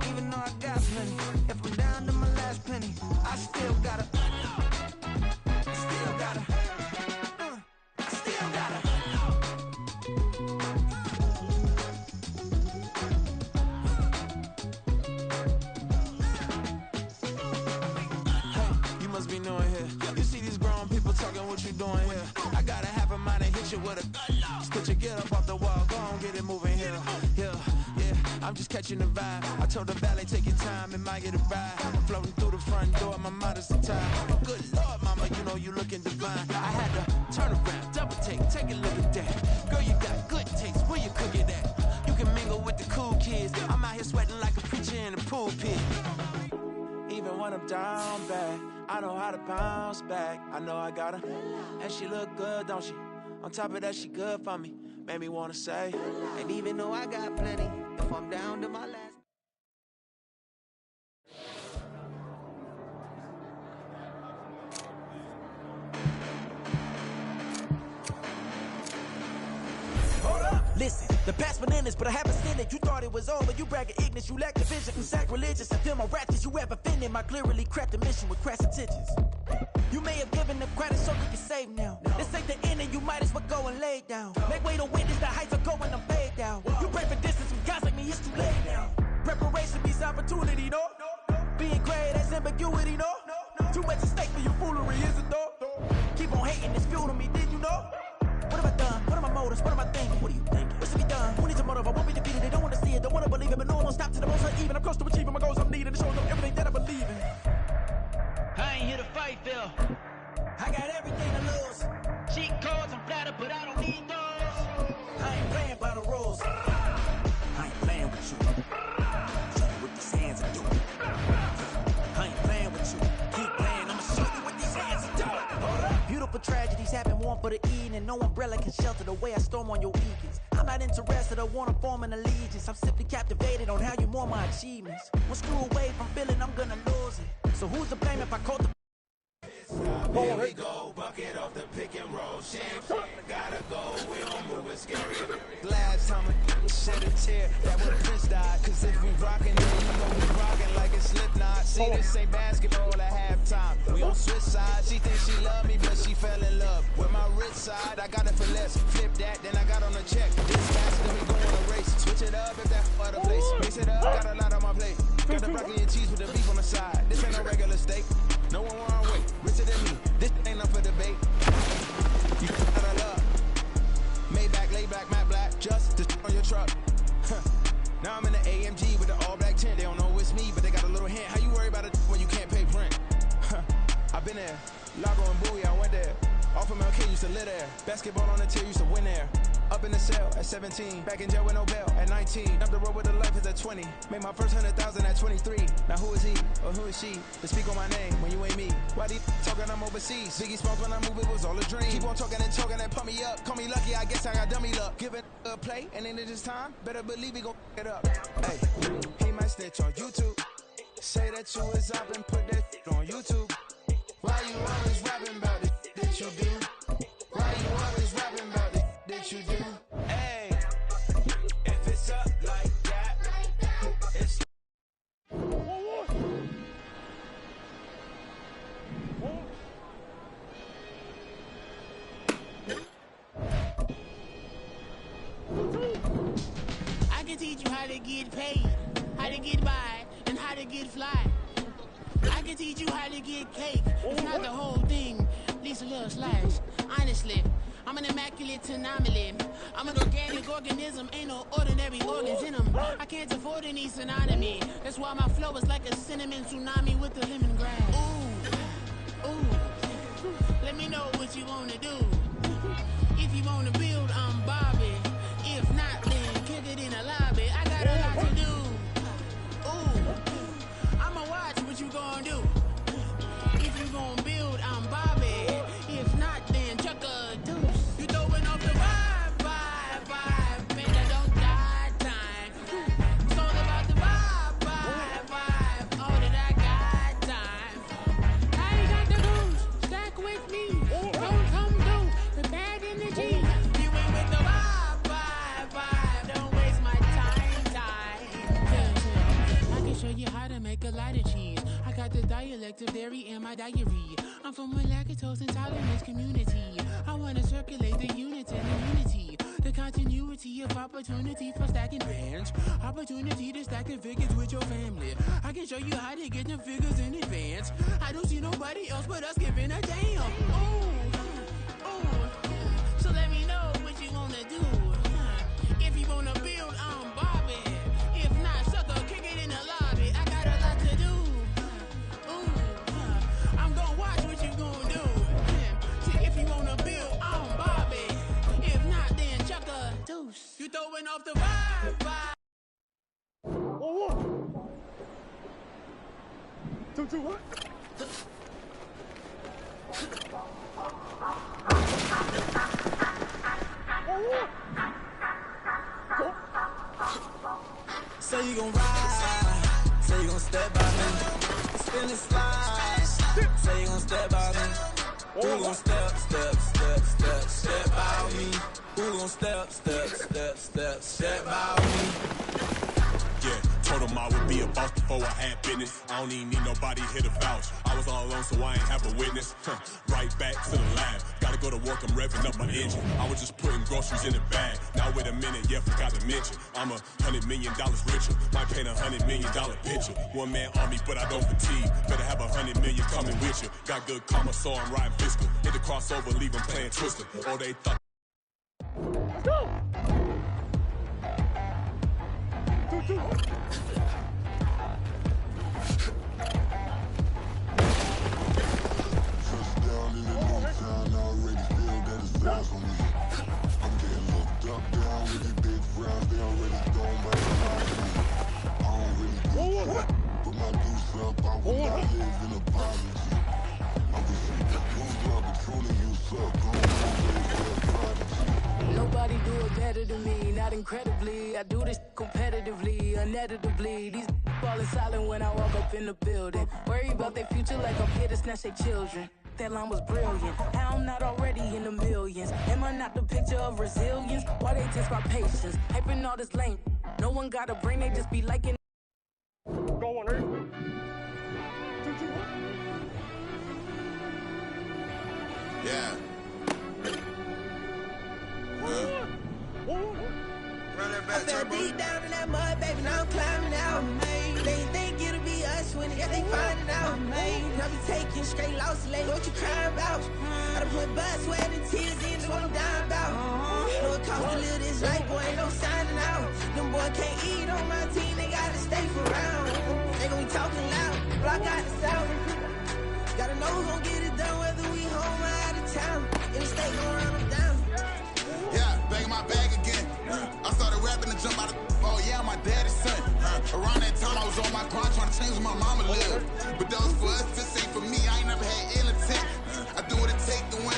even though I got plenty, if I'm down to my last penny, I still gotta, catching the vibe. I told the valet, take your time, it might get a ride. Floating through the front door, my mind is tied. Good Lord, mama, you know you looking divine. I had to turn around, double take a look at that. Girl, you got good taste, where you cook it at? You can mingle with the cool kids. I'm out here sweating like a preacher in a pulpit. Even when I'm down bad, I know how to bounce back. I know I got her, and she look good, don't she? On top of that, she good for me. Made me wanna say, and even though I got plenty, if I'm down to my last. Listen, the past bananas, but I haven't seen it. You thought it was over, you bragging ignorance, you lack the vision. You sacrilegious, I feel my wrath as you have offended. My clearly crafted mission with crass intentions. You may have given them credit so you can save now. This ain't the end and you might as well go and lay down. Make way to witness the heights are going, I'm fade down. You pray for distance with guys like me, it's too late now. Preparation means opportunity, no? Being great, that's ambiguity, no? Too much at stake for your foolery, is it though? Keep on hating, it's fuel to me, did you know? What have I done? What are my motives? What am I thinking? What are you thinking? What's to be done? Who needs a motive? I won't be defeated. They don't want to see it, don't want to believe it, but no one will stop to the most uneven. I'm close to achieving my goals I'm needing to show them everything that I believe in. I ain't here to fight, Phil. I got everything to lose. Cheat codes, I'm flattered, but I don't need those. I ain't playing by the rules. I ain't playing with you. Show you what these hands are doing. I ain't playing with you. Keep playing, I'ma show you what these hands are doing. Beautiful tragedies happen, one for the evening, and no umbrella can shelter the way I storm on your weekends. I'm not interested, I wanna form an allegiance. I'm simply captivated on how you more my achievements. One screw away from feeling I'm gonna lose it. So who's to blame if I cultivate? Here we go, bucket off the pick and roll. Champagne, gotta go, we don't move it scary. Last time I shed a tear, that when Prince died. Cause if we rockin' it, you know we rockin' like it's Slipknot. See, this ain't basketball at halftime. We on switch sides. She thinks she love me, but she fell in love with my rich side. I got it for less. Flip that, then I got on a check. This faster than we go on a race. Switch it up if that other place. Mix it up, got a lot on my plate. Got the broccoli and cheese with the beef on the side. This ain't no regular steak. No one wrong way, richer than me. This ain't up for debate. You got a love. Maybach, lay back, matte black, just to on your truck. Now I'm in the AMG with the all black tent. They don't know it's me, but they got a little hint. How you worry about it when you can't pay rent? I've been there. Lago and Bowie, I went there. Off of MLK, used to live there. Basketball on the tier, used to win there. Up in the cell at 17. Back in jail with no bail at 19. Up the road with the life is at 20. Made my first 100,000 at 23. Now who is he or who is she to speak on my name when you ain't me? Why they talking I'm overseas? Biggie Smalls when I move, it was all a dream. Keep on talking and pump me up. Call me lucky, I guess I got dummy luck. Give it a play and then it's time. Better believe we gon' it up. Hey, he might snitch on YouTube. Say that you was up and put that on YouTube. Why you always rapping about it that you do? Why you always rapping about it that you do? Hey, if it's up like that, it's I can teach you how to get paid, how to get by, and how to get fly. I can teach you how to get cake. It's not the whole thing, at least a little slice. Honestly, I'm an immaculate anomaly. I'm an organic organism, ain't no ordinary organs in them. I can't afford any synonymy. That's why my flow is like a cinnamon tsunami with the lemongrass. Ooh, ooh, let me know what you wanna do. If you wanna build, I'm Bobby. If not, then kick it in the lobby. I got a lot to do. Ooh, I'ma watch what you gonna do. If you gonna build, I'm Bobby. If not, then chuck a deuce. You throwing off the vibe, man, I don't die time. It's all about the vibe, all that I got time. I ain't got the booze, stack with me. Don't come through the bad energy. You ain't with the vibe, don't waste my time. I can show you how to make a lot of cheese. I got the dialect of dairy in my diary. I'm from a lactose intolerance community. I wanna circulate the unity and immunity. The continuity of opportunity for stacking bands. Opportunity to stack the figures with your family. I can show you how to get the figures in advance. I don't see nobody else but us giving a damn. Ooh. So let me know what you wanna do. If you wanna build, I'm Bobby. If not, so going off the vibe. Oh, 1, 2, 2, 1. Say you gon' ride, say you gon' step by me, spin and slide, say you gon' step by me, who gon' step by me, who gon' step by me. Yeah, told him I would be a boss before I had business. I don't even need nobody here to vouch. I was all alone, so I ain't have a witness. Right back to the lab. Gotta go to work, I'm revving up my engine. I was just putting groceries in the bag. Now wait a minute, yeah, forgot to mention. I'm $100 million richer. Might paint $100 million picture. One man army, but I don't fatigue. Better have $100 million coming with you. Got good karma, so I'm riding fiscal. Hit the crossover, leave them playing Twister. Or they thought. Let's go. 2, 2. Nobody do it better than me, not incredibly. I do this competitively, uneditably. These falling silent when I walk up in the building. Worry about their future like I'm here to snatch their children. That line was brilliant. How I'm not already in the millions? Am I not the picture of resilience? Why they test my patience? Hyping all this lame. No one got a brain, they just be liking. Go on, 2, 2, 1. Yeah. I fell deep down in that mud, baby, now I'm climbing out. They think it'll be us when they finding out. I be taking straight loss, lady, what you crying about? I done put blood, sweat, and tears into what I'm dying about. Know it costs to live this life, boy, ain't no signing out. Them boy can't eat on my team, they gotta stay for round. They gon' be talking loud, block out the south. Gotta know who gon' get it done, whether we home or out of town. In the state, gon' run them down. Yeah, back in my bag again. I started rapping and jump out of. Oh yeah, I'm my daddy's son. Around that time I was on my grind trying to change where my mama lived. But that was for us, this ain't for me. I ain't never had ill intent. I do what it take to win.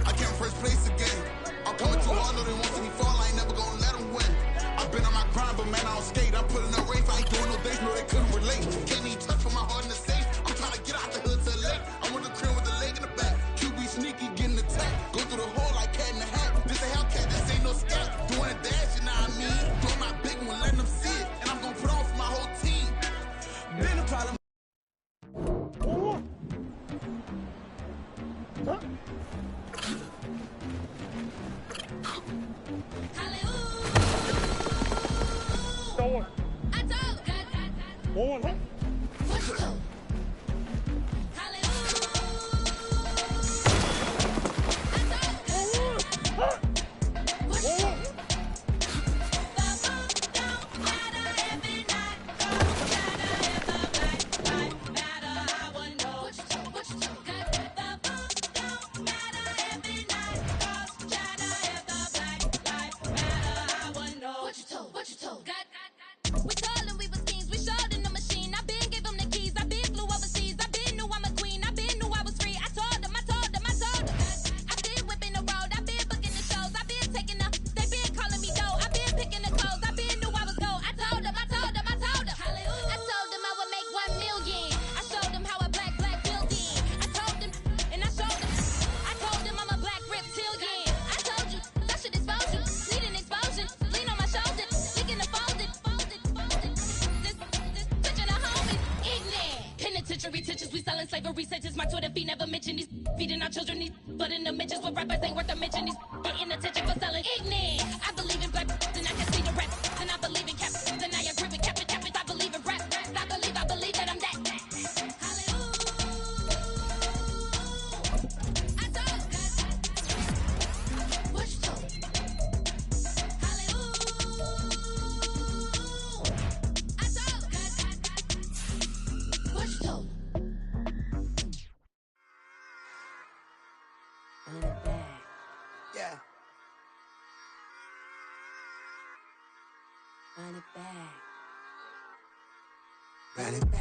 I came first place again. I'm coming too hard, no they want to me fall. I ain't never gonna let them win. I've been on my grind, but man I don't skate. I'm putting up race. I ain't doing no days, no they couldn't relate. Can't even touch for my heart in the safe. I'm trying to get out the hood to the lake. I'm with the crib with the leg in the back. QB sneaky, getting attacked. Go through the hole like cat in the hat. This a Hellcat, this ain't no scat. Doing a dash, you know what I mean? Doing my big one, letting them see it. And I'm gonna put on for my whole team. Been a problem. We told them we was kings, we showed them the machine. I been gave them the keys, I been flew overseas. I been knew I'm a queen, I been knew I was free. I told them. I been whipping the road, I been booking the shows. I been taking the, they been calling me dough. I been picking the clothes, I been knew I was gold. I told them. I told them I would make 1 million. I showed them how a black building. I told them, and I showed them. I told them I'm a black reptilian. I told you, that should expose you. Need an explosion, lean on my shoulder. Penitentiary teachers, we selling slavery sentences. My Twitter feed never mention these feeding our children. These but in the mentions with rappers ain't worth a mention. These getting attention for selling ignorant. I believe in black and I can see the rap. And I believe in cap and I agree with cap. I believe in rap. I believe that I'm that. I told what you told. I told what you told. Yeah. Run it back. Run it back.